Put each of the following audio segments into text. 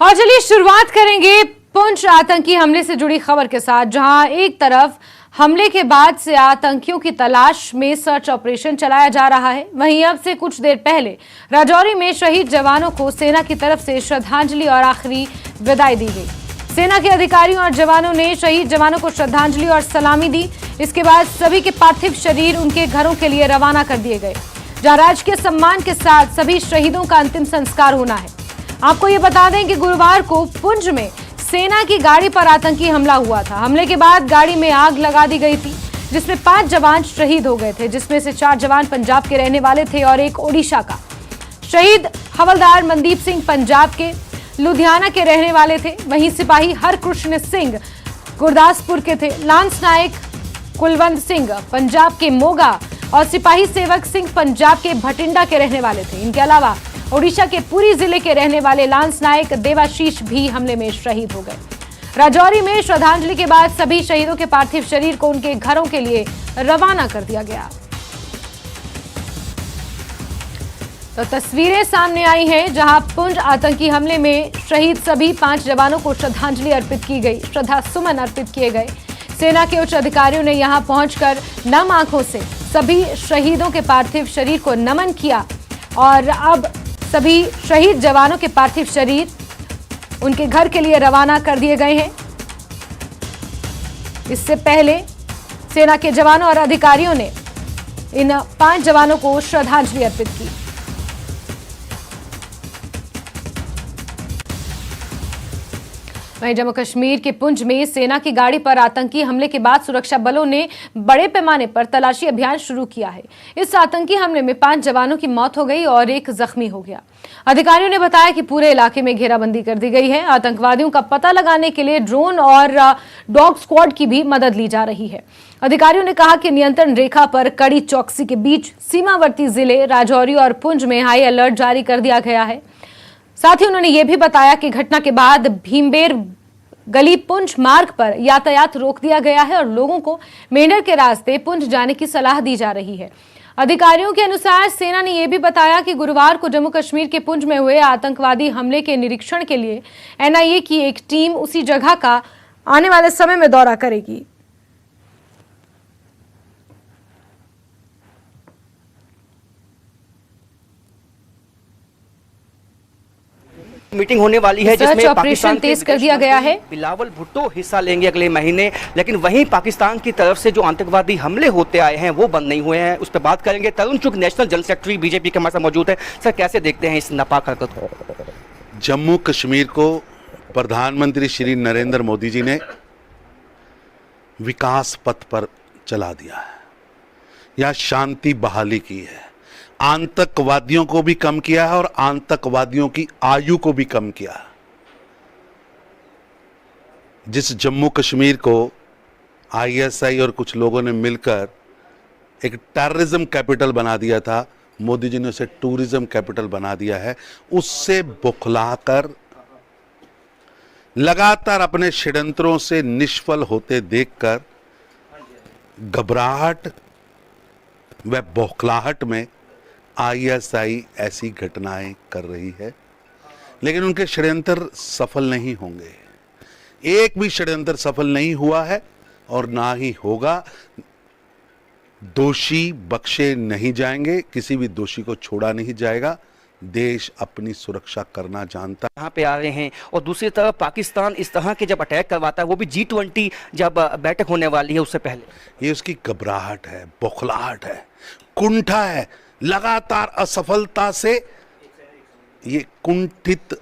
और चलिए शुरुआत करेंगे पुंछ आतंकी हमले से जुड़ी खबर के साथ, जहां एक तरफ हमले के बाद से आतंकियों की तलाश में सर्च ऑपरेशन चलाया जा रहा है, वहीं अब से कुछ देर पहले राजौरी में शहीद जवानों को सेना की तरफ से श्रद्धांजलि और आखिरी विदाई दी गई। सेना के अधिकारियों और जवानों ने शहीद जवानों को श्रद्धांजलि और सलामी दी। इसके बाद सभी के पार्थिव शरीर उनके घरों के लिए रवाना कर दिए गए, जहां राजकीय सम्मान के साथ सभी शहीदों का अंतिम संस्कार होना है। आपको ये बता दें कि गुरुवार को पुंछ में सेना की गाड़ी पर आतंकी हमला हुआ था। हमले के बाद गाड़ी में आग लगा दी गई थी, जिसमें 5 जवान शहीद हो गए थे, जिसमें से 4 जवान पंजाब के रहने वाले थे और एक ओडिशा का। शहीद हवलदार मनदीप सिंह पंजाब के लुधियाना के रहने वाले थे, वहीं सिपाही हरकृष्ण सिंह गुरदासपुर के थे। लांस नायक कुलवंत सिंह पंजाब के मोगा और सिपाही सेवक सिंह पंजाब के भटिंडा के रहने वाले थे। इनके अलावा ओडिशा के पुरी जिले के रहने वाले लांस नायक देवाशीष भी हमले में शहीद हो गए। राजौरी में श्रद्धांजलि के बाद सभी शहीदों के पार्थिव शरीर को उनके घरों के लिए रवाना कर दिया गया। तो तस्वीरें सामने आई हैं, जहां पुंछ आतंकी हमले में शहीद सभी 5 जवानों को श्रद्धांजलि अर्पित की गई, श्रद्धा सुमन अर्पित किए गए। सेना के उच्च अधिकारियों ने यहां पहुंचकर नम आंखों से सभी शहीदों के पार्थिव शरीर को नमन किया और अब सभी शहीद जवानों के पार्थिव शरीर उनके घर के लिए रवाना कर दिए गए हैं। इससे पहले सेना के जवानों और अधिकारियों ने इन 5 जवानों को श्रद्धांजलि अर्पित की। वहीं जम्मू कश्मीर के पुंछ में सेना की गाड़ी पर आतंकी हमले के बाद सुरक्षा बलों ने बड़े पैमाने पर तलाशी अभियान शुरू किया है। इस आतंकी हमले में 5 जवानों की मौत हो गई और 1 जख्मी हो गया। अधिकारियों ने बताया कि पूरे इलाके में घेराबंदी कर दी गई है। आतंकवादियों का पता लगाने के लिए ड्रोन और डॉग स्क्वाड की भी मदद ली जा रही है। अधिकारियों ने कहा कि नियंत्रण रेखा पर कड़ी चौकसी के बीच सीमावर्ती जिले राजौरी और पुंछ में हाई अलर्ट जारी कर दिया गया है। साथ ही उन्होंने ये भी बताया कि घटना के बाद भीमबेर गली पुंछ मार्ग पर यातायात रोक दिया गया है और लोगों को मेंढर के रास्ते पुंछ जाने की सलाह दी जा रही है। अधिकारियों के अनुसार सेना ने यह भी बताया कि गुरुवार को जम्मू कश्मीर के पुंछ में हुए आतंकवादी हमले के निरीक्षण के लिए एनआईए की एक टीम उसी जगह का आने वाले समय में दौरा करेगी। मीटिंग होने वाली है जिसमें पाकिस्तान तेज कर दिया गया है। बिलावल भुट्टो हिस्सा लेंगे अगले महीने, लेकिन वहीं पाकिस्तान की तरफ से जो आतंकवादी हमले होते आए हैं वो बंद नहीं हुए हैं। उस पर बात करेंगे। तरुण चुग नेशनल जनरल सेक्रेटरी बीजेपी के हमारे साथ मौजूद है। सर, कैसे देखते हैं इस नापाक हरकत को? जम्मू कश्मीर को प्रधानमंत्री श्री नरेंद्र मोदी जी ने विकास पथ पर चला दिया है, यहाँ शांति बहाली की है, आतंकवादियों को भी कम किया है और आतंकवादियों की आयु को भी कम किया है। जिस जम्मू कश्मीर को आईएसआई और कुछ लोगों ने मिलकर एक टेररिज्म कैपिटल बना दिया था, मोदी जी ने उसे टूरिज्म कैपिटल बना दिया है। उससे बौखलाकर लगातार अपने षड्यंत्रों से निष्फल होते देखकर घबराहट व बौखलाहट में आईएसआई ऐसी घटनाएं कर रही है, लेकिन उनके षड्यंत्र सफल नहीं होंगे। एक भी षड्यंत्र सफल नहीं हुआ है और ना ही होगा। दोषी बख्शे नहीं जाएंगे, किसी भी दोषी को छोड़ा नहीं जाएगा। देश अपनी सुरक्षा करना जानता है। यहाँ पे आ रहे हैं और दूसरी तरफ पाकिस्तान इस तरह के जब अटैक करवाता है, वो भी G20 जब बैठक होने वाली है उससे पहले, ये उसकी घबराहट है, बौखलाहट है, कुंठा है। लगातार असफलता से ये कुंठित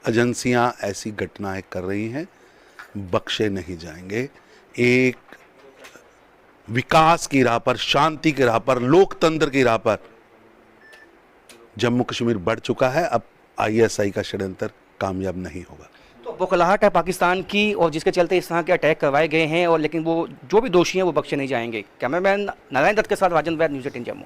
एजेंसियां ऐसी घटनाएं कर रही हैं, बख्शे नहीं जाएंगे। एक विकास की राह पर, शांति की राह पर, लोकतंत्र की राह पर जम्मू कश्मीर बढ़ चुका है। अब आईएसआई का षड्यंत्र कामयाब नहीं होगा। तो बौखलाहट है पाकिस्तान की और जिसके चलते इस तरह के अटैक करवाए गए हैं, और लेकिन वो जो भी दोषी हैं वो बख्शे नहीं जाएंगे। कैमरामैन नारायण दत्त के साथ राजेंद्र वैद, न्यूज़ 18 जम्मू।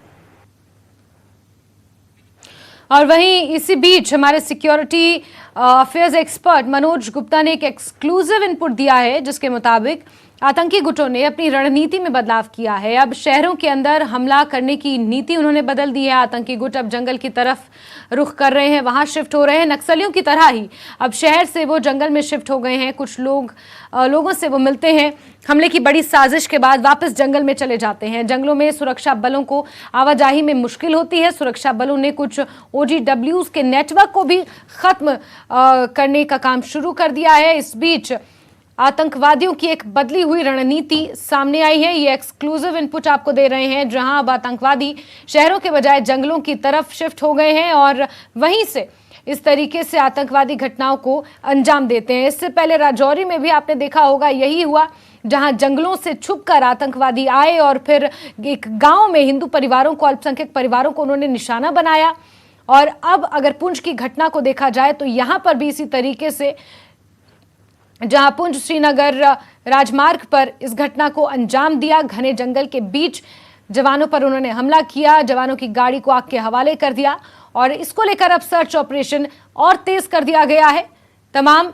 और वहीं इसी बीच हमारे security affairs expert Manoj Gupta ने एक एक्सक्लूसिव इनपुट दिया है, जिसके मुताबिक आतंकी गुटों ने अपनी रणनीति में बदलाव किया है। अब शहरों के अंदर हमला करने की नीति उन्होंने बदल दी है। आतंकी गुट अब जंगल की तरफ रुख कर रहे हैं, वहां शिफ्ट हो रहे हैं। नक्सलियों की तरह ही अब शहर से वो जंगल में शिफ्ट हो गए हैं। कुछ लोगों से वो मिलते हैं, हमले की बड़ी साजिश के बाद वापस जंगल में चले जाते हैं। जंगलों में सुरक्षा बलों को आवाजाही में मुश्किल होती है। सुरक्षा बलों ने कुछ OGWs के नेटवर्क को भी खत्म करने का काम शुरू कर दिया है। इस बीच आतंकवादियों की एक बदली हुई रणनीति सामने आई है। ये एक्सक्लूसिव इनपुट आपको दे रहे हैं, जहां अब आतंकवादी शहरों के बजाय जंगलों की तरफ शिफ्ट हो गए हैं और वहीं से इस तरीके से आतंकवादी घटनाओं को अंजाम देते हैं। इससे पहले राजौरी में भी आपने देखा होगा, यही हुआ, जहां जंगलों से छुपकर आतंकवादी आए और फिर एक गांव में हिंदू परिवारों को, अल्पसंख्यक परिवारों को उन्होंने निशाना बनाया। और अब अगर पुंछ की घटना को देखा जाए तो यहां पर भी इसी तरीके से, जहां पुंछ श्रीनगर राजमार्ग पर इस घटना को अंजाम दिया। घने जंगल के बीच जवानों पर उन्होंने हमला किया, जवानों की गाड़ी को आग के हवाले कर दिया और इसको लेकर अब सर्च ऑपरेशन और तेज कर दिया गया है। तमाम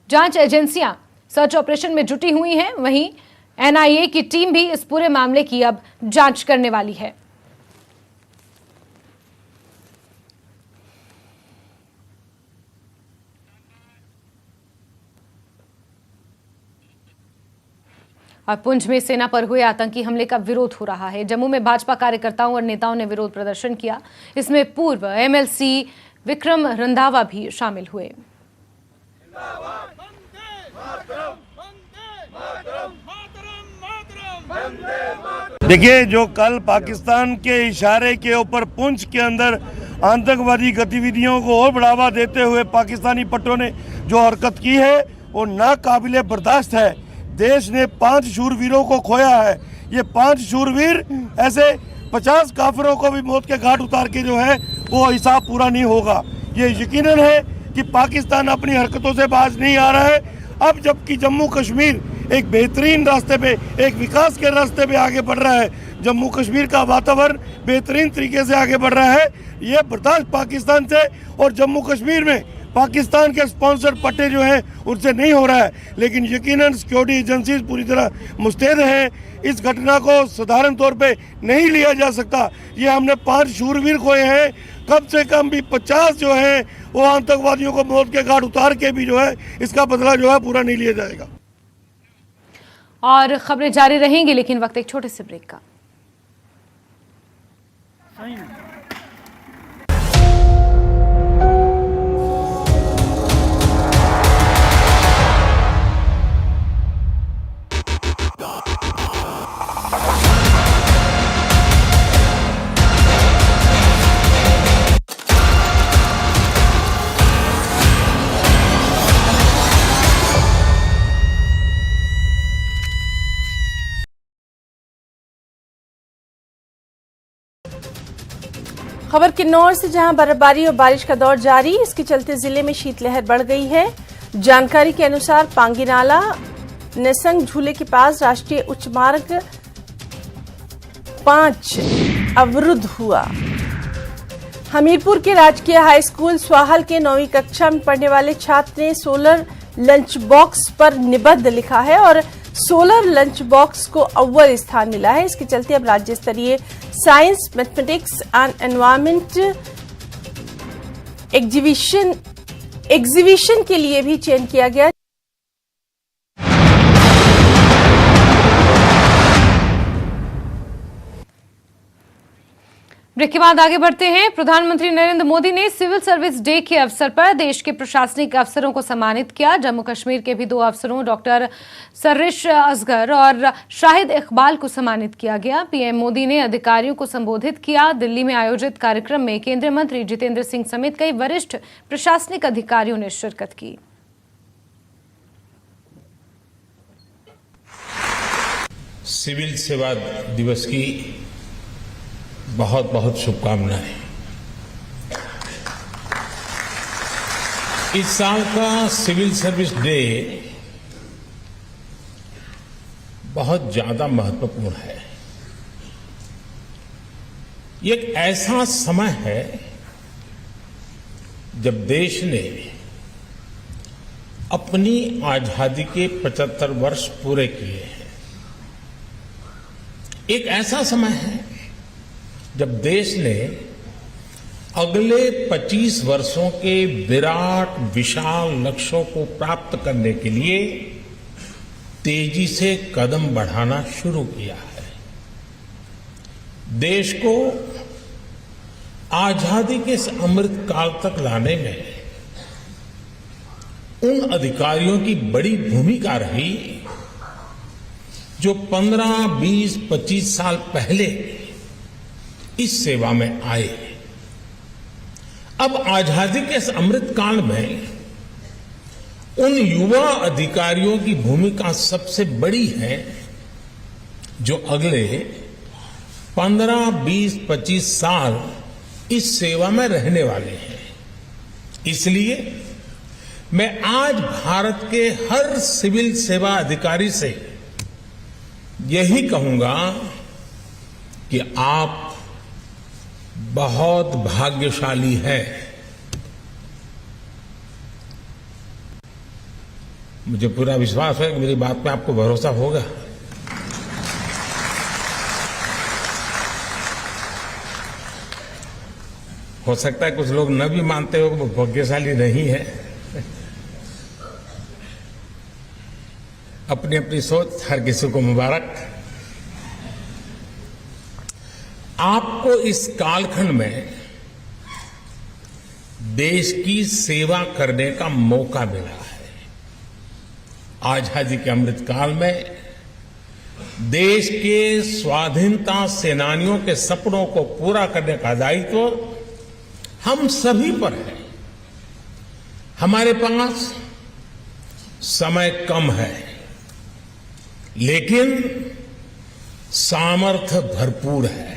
जांच एजेंसियां सर्च ऑपरेशन में जुटी हुई हैं। वहीं NIA की टीम भी इस पूरे मामले की अब जांच करने वाली है। और पुंछ में सेना पर हुए आतंकी हमले का विरोध हो रहा है। जम्मू में भाजपा कार्यकर्ताओं और नेताओं ने विरोध प्रदर्शन किया। इसमें पूर्व MLC विक्रम रंधावा भी शामिल हुए। देखिए, जो कल पाकिस्तान के इशारे के ऊपर पुंछ के अंदर आतंकवादी गतिविधियों को और बढ़ावा देते हुए पाकिस्तानी पट्टों ने जो हरकत की है वो नाकाबिले बर्दाश्त है। देश ने 5 शूरवीरों को खोया है। ये 5 शूरवीर ऐसे 50 काफिरों को भी मौत के घाट उतार के जो है वो हिसाब पूरा नहीं होगा। ये यकीनन है कि पाकिस्तान अपनी हरकतों से बाज नहीं आ रहा है। अब जबकि जम्मू कश्मीर एक बेहतरीन रास्ते पे, एक विकास के रास्ते पे आगे बढ़ रहा है, जम्मू कश्मीर का वातावरण बेहतरीन तरीके से आगे बढ़ रहा है, ये बर्दाश्त पाकिस्तान से और जम्मू कश्मीर में पाकिस्तान के स्पॉन्सर पट्टे जो हैं उनसे नहीं हो रहा है। लेकिन यकीनन सिक्योरिटी एजेंसीज पूरी तरह मुस्तैद हैं। इस घटना को साधारण तौर पे नहीं लिया जा सकता। ये हमने 5 शूरवीर खोए हैं, कम से कम भी 50 जो हैं वो आतंकवादियों को मौत के घाट उतार के भी जो है इसका बदला जो है पूरा नहीं लिया जाएगा। और खबरें जारी रहेंगी, लेकिन वक्त एक छोटे से ब्रेक का। खबर किन्नौर से, जहां बर्फबारी और बारिश का दौर जारी, इसके चलते जिले में शीतलहर बढ़ गई है। जानकारी के अनुसार पांगी नाला नेसंग झूले के पास राष्ट्रीय उच्च मार्ग 5 अवरुद्ध हुआ। हमीरपुर के राजकीय हाई स्कूल स्वाहल के 9वीं कक्षा में पढ़ने वाले छात्र ने सोलर लंच बॉक्स पर निबंध लिखा है और सोलर लंच बॉक्स को अव्वल स्थान मिला है। इसके चलते अब राज्य स्तरीय science, mathematics and environment exhibition के लिए भी चयन किया गया। ब्रेक के बाद आगे बढ़ते हैं। प्रधानमंत्री नरेंद्र मोदी ने सिविल सर्विस डे के अवसर पर देश के प्रशासनिक अफसरों को सम्मानित किया। जम्मू कश्मीर के भी 2 अफसरों डॉक्टर सर्रिश असगर और शाहिद इकबाल को सम्मानित किया गया। पीएम मोदी ने अधिकारियों को संबोधित किया। दिल्ली में आयोजित कार्यक्रम में केंद्रीय मंत्री जितेंद्र सिंह समेत कई वरिष्ठ प्रशासनिक अधिकारियों ने शिरकत की। सिविल सेवा दिवस की बहुत बहुत शुभकामनाएं। इस साल का सिविल सर्विस डे बहुत ज्यादा महत्वपूर्ण है। ये एक ऐसा समय है जब देश ने अपनी आजादी के 75 वर्ष पूरे किए हैं। एक ऐसा समय है जब देश ने अगले 25 वर्षों के विराट विशाल लक्ष्यों को प्राप्त करने के लिए तेजी से कदम बढ़ाना शुरू किया है। देश को आजादी के इस अमृत काल तक लाने में उन अधिकारियों की बड़ी भूमिका रही जो 15, 20, 25 साल पहले इस सेवा में आए। अब आजादी के इस अमृत काल में उन युवा अधिकारियों की भूमिका सबसे बड़ी है जो अगले 15, 20, 25 साल इस सेवा में रहने वाले हैं। इसलिए मैं आज भारत के हर सिविल सेवा अधिकारी से यही कहूंगा कि आप बहुत भाग्यशाली हैं। मुझे पूरा विश्वास है कि मेरी बात पे आपको भरोसा होगा। हो सकता है कुछ लोग न भी मानते हो कि वो भाग्यशाली नहीं है। अपनी अपनी सोच, हर किसी को मुबारक। आपको इस कालखंड में देश की सेवा करने का मौका मिला है। आजादी के अमृत काल में देश के स्वाधीनता सेनानियों के सपनों को पूरा करने का दायित्व हम सभी पर है। हमारे पास समय कम है, लेकिन सामर्थ्य भरपूर है।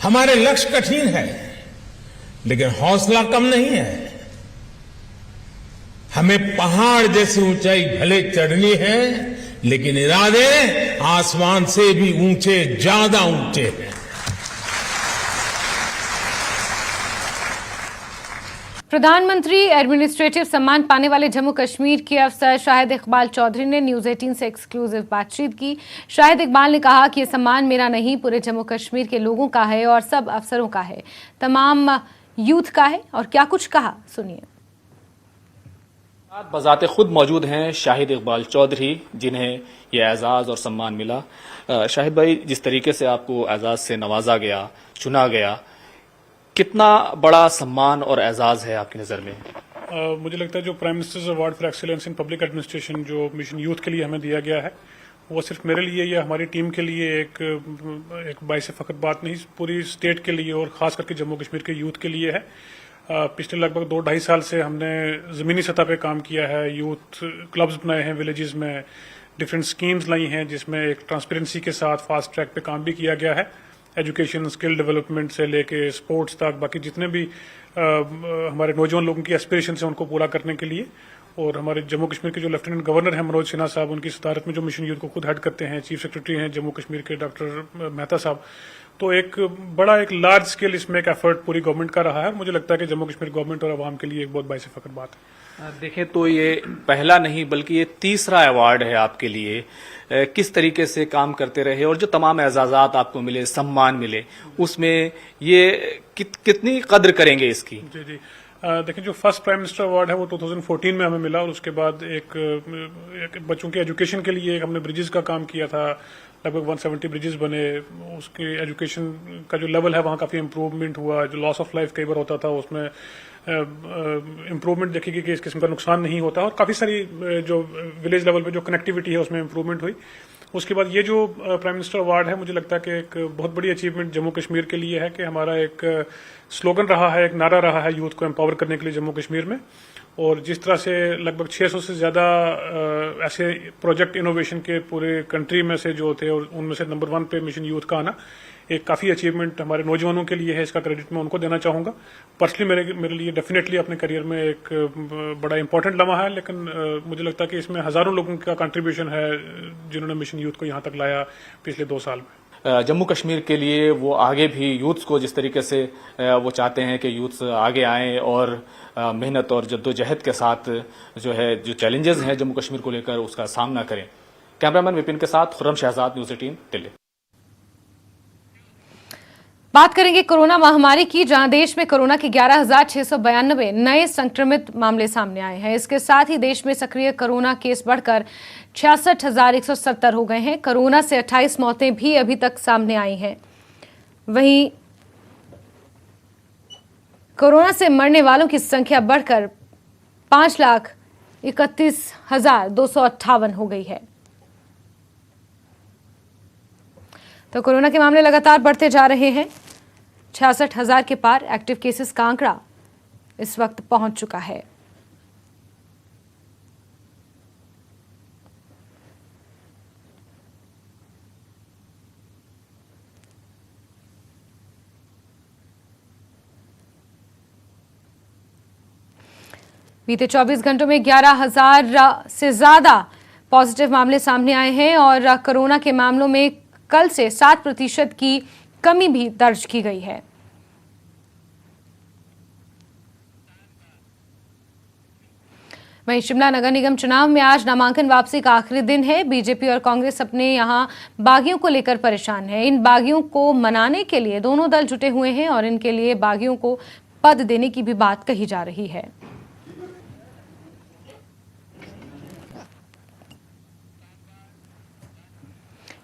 हमारे लक्ष्य कठिन है, लेकिन हौसला कम नहीं है। हमें पहाड़ जैसी ऊंचाई भले चढ़नी है, लेकिन इरादे आसमान से भी ऊंचे, ज्यादा ऊंचे हैं। प्रधानमंत्री एडमिनिस्ट्रेटिव सम्मान पाने वाले जम्मू कश्मीर के अफसर शाहिद इकबाल चौधरी ने न्यूज 18 से एक्सक्लूसिव बातचीत की। शाहिद इकबाल ने कहा कि ये सम्मान मेरा नहीं, पूरे जम्मू कश्मीर के लोगों का है और सब अफसरों का है, तमाम यूथ का है। और क्या कुछ कहा, सुनिए। बजाते खुद मौजूद हैं शाहिद इकबाल चौधरी, जिन्हें यह एजाज़ और सम्मान मिला। शाहिद भाई, जिस तरीके से आपको एजाज़ से नवाजा गया, चुना गया, कितना बड़ा सम्मान और एजाज़ है आपकी नज़र में? मुझे लगता है जो prime ministers award for excellence in public administration जो मिशन यूथ के लिए हमें दिया गया है, वो सिर्फ मेरे लिए या हमारी टीम के लिए एक बाइस फख्र बात नहीं, पूरी स्टेट के लिए और खास करके जम्मू कश्मीर के यूथ के लिए है। पिछले लगभग 2-2.5 साल से हमने ज़मीनी सतह पे काम किया है, यूथ क्लब्स बनाए हैं विलेजेस में, डिफरेंट स्कीम्स लाई हैं जिसमें एक ट्रांसपेरेंसी के साथ फास्ट ट्रैक पे काम भी किया गया है। एजुकेशन, स्किल डेवलपमेंट से लेके स्पोर्ट्स तक, बाकी जितने भी हमारे नौजवान लोगों की एस्पिरेशन है उनको पूरा करने के लिए। और हमारे जम्मू कश्मीर के जो लेफ्टिनेंट गवर्नर हैं मनोज सिन्हा साहब, उनकी सदारत में जो मिशन यूथ को खुद हेड करते हैं, चीफ सेक्रेटरी हैं जम्मू कश्मीर के डॉक्टर मेहता साहब, तो एक लार्ज स्केल इसमें एक एफर्ट पूरी गवर्नमेंट का रहा है। मुझे लगता है कि जम्मू कश्मीर गवर्नमेंट और आवाम के लिए एक बहुत बाइस फख्र बात है। देखें तो ये पहला नहीं बल्कि ये तीसरा अवार्ड है आपके लिए। किस तरीके से काम करते रहे और जो तमाम एजाज़ात आपको मिले, सम्मान मिले, उसमें ये कितनी कद्र करेंगे इसकी? जी जी, देखिए जो फर्स्ट प्राइम मिनिस्टर अवार्ड है वो 2014 में हमें मिला, और उसके बाद एक बच्चों के एजुकेशन के लिए हमने ब्रिजेस का काम किया था, लगभग 170 ब्रिजेस बने। उसके एजुकेशन का जो लेवल है वहाँ काफ़ी इम्प्रूवमेंट हुआ। जो लॉस ऑफ लाइफ कई बार होता था उसमें इम्प्रूवमेंट देखी गई कि इस किस्म का नुकसान नहीं होता, और काफ़ी सारी जो विलेज लेवल पे जो कनेक्टिविटी है उसमें इम्प्रूवमेंट हुई। उसके बाद ये जो प्राइम मिनिस्टर अवार्ड है, मुझे लगता है कि एक बहुत बड़ी अचीवमेंट जम्मू कश्मीर के लिए है कि हमारा एक स्लोगन रहा है, एक नारा रहा है यूथ को एम्पावर करने के लिए जम्मू कश्मीर में। और जिस तरह से लगभग 600 से ज़्यादा ऐसे प्रोजेक्ट इनोवेशन के पूरे कंट्री में से जो थे, और उनमें से नंबर 1 पे मिशन यूथ का आना एक काफ़ी अचीवमेंट हमारे नौजवानों के लिए है। इसका क्रेडिट मैं उनको देना चाहूँगा। पर्सनली मेरे लिए डेफिनेटली अपने करियर में एक बड़ा इंपॉर्टेंट लम्हा है, लेकिन मुझे लगता है कि इसमें हज़ारों लोगों का कंट्रीब्यूशन है जिन्होंने मिशन यूथ को यहाँ तक लाया पिछले 2 साल में। जम्मू कश्मीर के लिए वो आगे भी यूथ्स को जिस तरीके से वो चाहते हैं कि यूथ्स आगे आएं और मेहनत और जद्दोजहद के साथ जो चैलेंजेस हैं जम्मू कश्मीर को लेकर उसका सामना करें। कैमरामैन विपिन के साथ खुर्रम शहजाद, न्यूज़ 18 दिल्ली। बात करेंगे कोरोना महामारी की, जहां देश में कोरोना के 11,692 नए संक्रमित मामले सामने आए हैं। इसके साथ ही देश में सक्रिय कोरोना केस बढ़कर 66,170 हो गए हैं। कोरोना से 28 मौतें भी अभी तक सामने आई हैं। वहीं कोरोना से मरने वालों की संख्या बढ़कर 5,31,258 हो गई है। तो कोरोना के मामले लगातार बढ़ते जा रहे हैं। 66,000 के पार एक्टिव केसेस का आंकड़ा इस वक्त पहुंच चुका है। बीते 24 घंटों में 11,000 से ज्यादा पॉजिटिव मामले सामने आए हैं और कोरोना के मामलों में कल से 7% की कमी भी दर्ज की गई है। वहीं शिमला नगर निगम चुनाव में आज नामांकन वापसी का आखिरी दिन है। बीजेपी और कांग्रेस अपने यहां बागियों को लेकर परेशान है। इन बागियों को मनाने के लिए दोनों दल जुटे हुए हैं और इनके लिए बागियों को पद देने की भी बात कही जा रही है।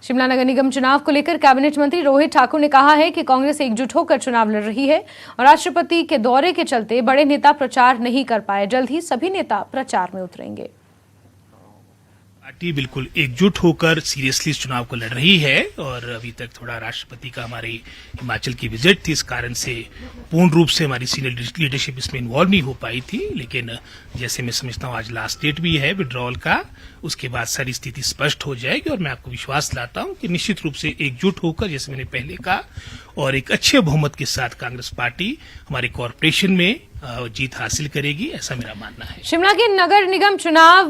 शिमला नगर निगम चुनाव को लेकर कैबिनेट मंत्री रोहित ठाकुर ने कहा है कि कांग्रेस एकजुट होकर चुनाव लड़ रही है और राष्ट्रपति के दौरे के चलते बड़े नेता प्रचार नहीं कर पाए। जल्द ही सभी नेता प्रचार में उतरेंगे। पार्टी बिल्कुल एकजुट होकर सीरियसली इस चुनाव को लड़ रही है और अभी तक थोड़ा राष्ट्रपति का हमारे हिमाचल की विजिट थी, इस कारण से पूर्ण रूप से हमारी सीनियर लीडरशिप इसमें इन्वॉल्व नहीं हो पाई थी। लेकिन जैसे मैं समझता हूँ आज लास्ट डेट भी है विड्रॉल का, उसके बाद सारी स्थिति स्पष्ट हो जाएगी और मैं आपको विश्वास दिलाता हूँ कि निश्चित रूप से एकजुट होकर, जैसे मैंने पहले कहा, और एक अच्छे बहुमत के साथ कांग्रेस पार्टी हमारे कॉर्पोरेशन में जीत हासिल करेगी, ऐसा मेरा मानना है। शिमला के नगर निगम चुनाव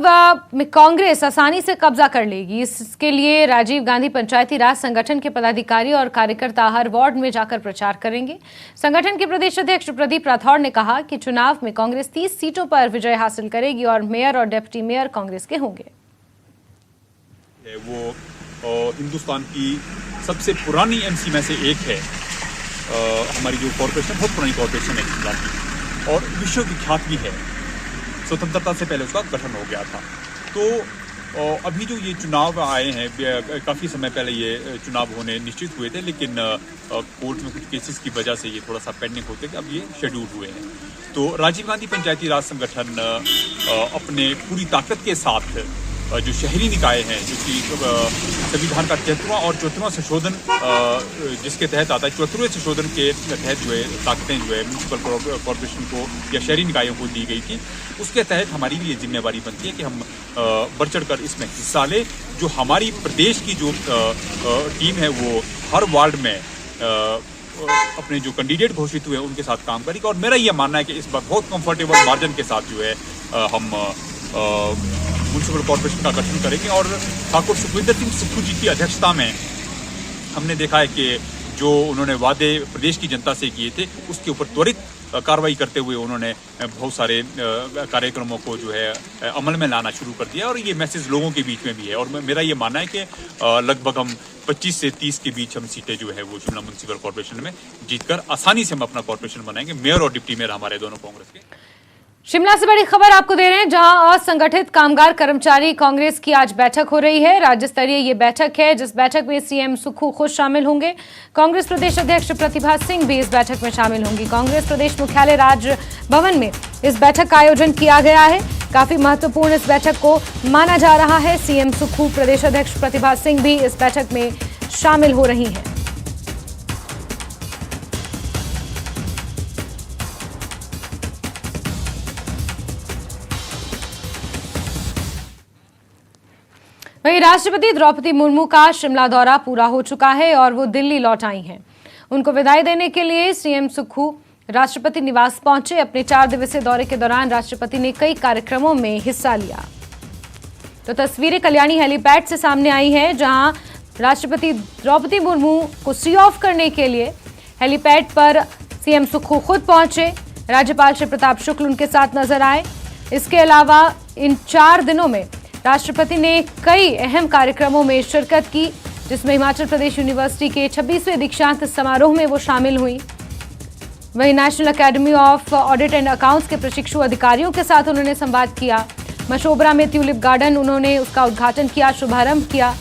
में कांग्रेस आसानी से कब्जा कर लेगी। इसके लिए राजीव गांधी पंचायती राज संगठन के पदाधिकारी और कार्यकर्ता हर वार्ड में जाकर प्रचार करेंगे। संगठन के प्रदेश अध्यक्ष प्रदीप राठौड़ ने कहा कि चुनाव में कांग्रेस 30 सीटों पर विजय हासिल करेगी और मेयर और डिप्टी मेयर कांग्रेस के होंगे। वो हिंदुस्तान की सबसे पुरानी एमसी में से एक है। हमारी जो कॉर्पोरेशन बहुत पुरानी कॉर्पोरेशन है शिमला की और विश्व विख्यात भी है। स्वतंत्रता से पहले उसका गठन हो गया था। तो अभी जो ये चुनाव आए हैं, काफ़ी समय पहले ये चुनाव होने निश्चित हुए थे, लेकिन कोर्ट में कुछ केसेस की वजह से ये थोड़ा सा पेंडिंग होते थे, अब ये शेड्यूल हुए हैं। तो राजीव गांधी पंचायती राज संगठन अपने पूरी ताकत के साथ जो शहरी निकाय हैं, जो कि संविधान का 73वां और 74वां संशोधन जिसके तहत आता है, 74वें संशोधन के तहत जो है ताकतें जो है म्यूनसिपल कॉर्पोरेशन को या शहरी निकायों को दी गई थी, उसके तहत हमारी भी ये जिम्मेवारी बनती है कि हम बढ़ चढ़ कर इसमें हिस्सा लें। जो हमारी प्रदेश की जो टीम है वो हर वार्ड में अपने जो कैंडिडेट घोषित हुए उनके साथ काम करेगी और मेरा ये मानना है कि इस बार बहुत कंफर्टेबल मार्जिन के साथ जो है हम म्यूनसिपल कॉर्पोरेशन का गठन करेंगे। और ठाकुर सुखविंदर सिंह सुक्खू जी की अध्यक्षता में हमने देखा है कि जो उन्होंने वादे प्रदेश की जनता से किए थे उसके ऊपर त्वरित कार्रवाई करते हुए उन्होंने बहुत सारे कार्यक्रमों को जो है अमल में लाना शुरू कर दिया और ये मैसेज लोगों के बीच में भी है। और मेरा ये मानना है कि लगभग हम 25 से 30 के बीच हम सीटें जो है वो शिमला म्यूनसिपल कॉर्पोरेशन में जीतकर आसानी से हम अपना कॉर्पोरेशन बनाएंगे। मेयर और डिप्टी मेयर हमारे दोनों कांग्रेस के। शिमला से बड़ी खबर आपको दे रहे हैं, जहां असंगठित कामगार कर्मचारी कांग्रेस की आज बैठक हो रही है। राज्य स्तरीय ये बैठक है जिस बैठक में सीएम सुक्खू खुद शामिल होंगे। कांग्रेस प्रदेश अध्यक्ष प्रतिभा सिंह भी इस बैठक में शामिल होंगी। कांग्रेस प्रदेश मुख्यालय राजभवन में इस बैठक का आयोजन किया गया है। काफी महत्वपूर्ण इस बैठक को माना जा रहा है। सीएम सुक्खू, प्रदेश अध्यक्ष प्रतिभा सिंह भी इस बैठक में शामिल हो रही हैं। वहीं राष्ट्रपति द्रौपदी मुर्मू का शिमला दौरा पूरा हो चुका है और वो दिल्ली लौट आई हैं। उनको विदाई देने के लिए सीएम सुक्खू राष्ट्रपति निवास पहुंचे। अपने 4 दिवसीय दौरे के दौरान राष्ट्रपति ने कई कार्यक्रमों में हिस्सा लिया। तो तस्वीरें कल्याणी हेलीपैड से सामने आई हैं, जहां राष्ट्रपति द्रौपदी मुर्मू को सी ऑफ करने के लिए हेलीपैड पर सीएम सुक्खू खुद पहुंचे। राज्यपाल श्री प्रताप शुक्ल उनके साथ नजर आए। इसके अलावा इन 4 दिनों में राष्ट्रपति ने कई अहम कार्यक्रमों में शिरकत की, जिसमें हिमाचल प्रदेश यूनिवर्सिटी के 26वें दीक्षांत समारोह में वो शामिल हुई। वहीं national academy of audit and accounts के प्रशिक्षु अधिकारियों के साथ उन्होंने संवाद किया। मशोबरा में ट्यूलिप गार्डन उन्होंने उसका उद्घाटन किया, शुभारंभ किया।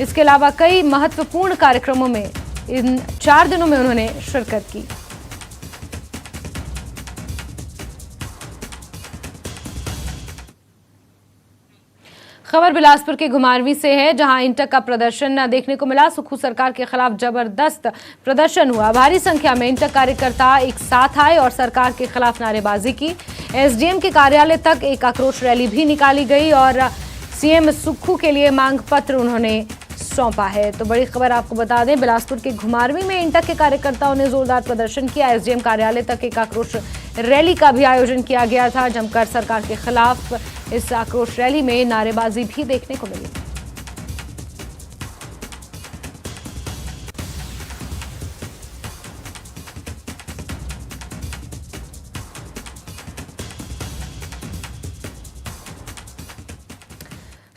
इसके अलावा कई महत्वपूर्ण कार्यक्रमों में इन 4 दिनों में उन्होंने शिरकत की। खबर बिलासपुर के घुमारवीं से है, जहां इंटक का प्रदर्शन देखने को मिला। सुक्खू सरकार के खिलाफ जबरदस्त प्रदर्शन हुआ। भारी संख्या में इंटक कार्यकर्ता एक साथ आए और सरकार के खिलाफ नारेबाजी की। एसडीएम के कार्यालय तक एक आक्रोश रैली भी निकाली गई और सीएम सुक्खू के लिए मांग पत्र उन्होंने सौंपा है। तो बड़ी खबर आपको बता दें, बिलासपुर के घुमारवीं में इंटक के कार्यकर्ताओं ने जोरदार प्रदर्शन किया। एसडीएम कार्यालय तक एक आक्रोश रैली का भी आयोजन किया गया था। जमकर सरकार के खिलाफ इस आक्रोश रैली में नारेबाजी भी देखने को मिली।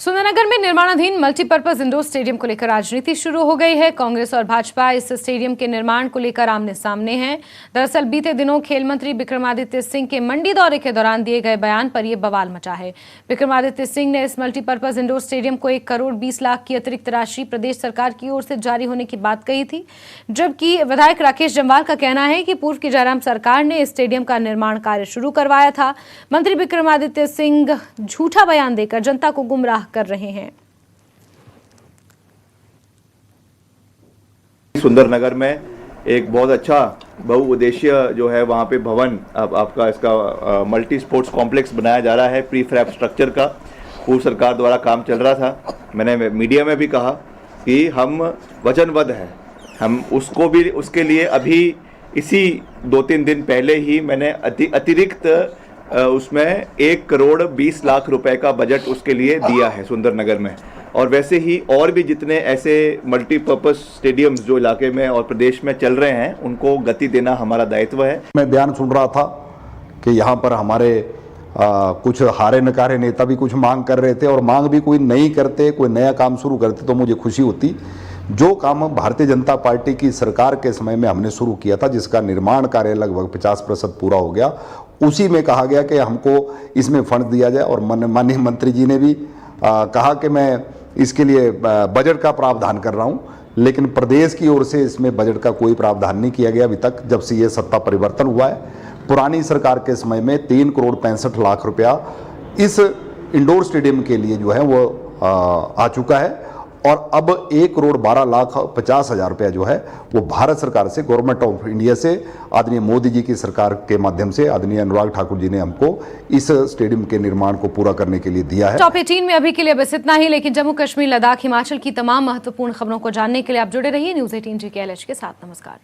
सुंदरनगर में निर्माणाधीन मल्टीपर्पज इंडोर स्टेडियम को लेकर राजनीति शुरू हो गई है। कांग्रेस और भाजपा इस स्टेडियम के निर्माण को लेकर आमने सामने हैं। दरअसल बीते दिनों खेल मंत्री विक्रमादित्य सिंह के मंडी दौरे के दौरान दिए गए बयान पर यह बवाल मचा है। विक्रमादित्य सिंह ने इस मल्टीपर्पज इंडोर स्टेडियम को 1 करोड़ 20 लाख की अतिरिक्त राशि प्रदेश सरकार की ओर से जारी होने की बात कही थी, जबकि विधायक राकेश जम्वाल का कहना है कि पूर्व की जयराम सरकार ने इस स्टेडियम का निर्माण कार्य शुरू करवाया था। मंत्री विक्रमादित्य सिंह झूठा बयान देकर जनता को गुमराह कर रहे हैं। सुंदरनगर में एक बहुत अच्छा बहुउद्देशीय जो है वहाँ पे भवन अब आपका इसका मल्टी स्पोर्ट्स कॉम्प्लेक्स बनाया जा रहा है। प्री फैब स्ट्रक्चर का पूर्व सरकार द्वारा काम चल रहा था। मैंने मीडिया में भी कहा कि हम वचनबद्ध हैं, हम उसको भी उसके लिए अभी इसी 2-3 दिन पहले ही मैंने अतिरिक्त उसमें 1 करोड़ 20 लाख रुपए का बजट उसके लिए दिया है सुंदरनगर में। और वैसे ही और भी जितने ऐसे मल्टीपर्पज स्टेडियम्स जो इलाके में और प्रदेश में चल रहे हैं उनको गति देना हमारा दायित्व है। मैं बयान सुन रहा था कि यहाँ पर हमारे कुछ हारे नकारे नेता भी कुछ मांग कर रहे थे और मांग भी कोई नहीं करते, कोई नया काम शुरू करते तो मुझे खुशी होती। जो काम भारतीय जनता पार्टी की सरकार के समय में हमने शुरू किया था, जिसका निर्माण कार्य लगभग 50% पूरा हो गया, उसी में कहा गया कि हमको इसमें फंड दिया जाए। और माननीय मंत्री जी ने भी कहा कि मैं इसके लिए बजट का प्रावधान कर रहा हूँ, लेकिन प्रदेश की ओर से इसमें बजट का कोई प्रावधान नहीं किया गया अभी तक, जब से ये सत्ता परिवर्तन हुआ है। पुरानी सरकार के समय में 3 करोड़ 65 लाख रुपया इस इंडोर स्टेडियम के लिए जो है वो आ चुका है और अब 1 करोड़ 12 लाख 50 हजार रुपया जो है वो भारत सरकार से, गवर्नमेंट ऑफ इंडिया से, आदरणीय मोदी जी की सरकार के माध्यम से आदरणीय अनुराग ठाकुर जी ने हमको इस स्टेडियम के निर्माण को पूरा करने के लिए दिया है। टॉप 18 में अभी के लिए बस इतना ही, लेकिन जम्मू कश्मीर, लद्दाख, हिमाचल की तमाम महत्वपूर्ण खबरों को जानने के लिए आप जुड़े रहिए न्यूज 18 JKLH के साथ। नमस्कार।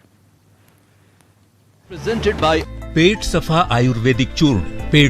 प्रेजेंटेड बाय पेट सफा आयुर्वेदिक चूर्ण।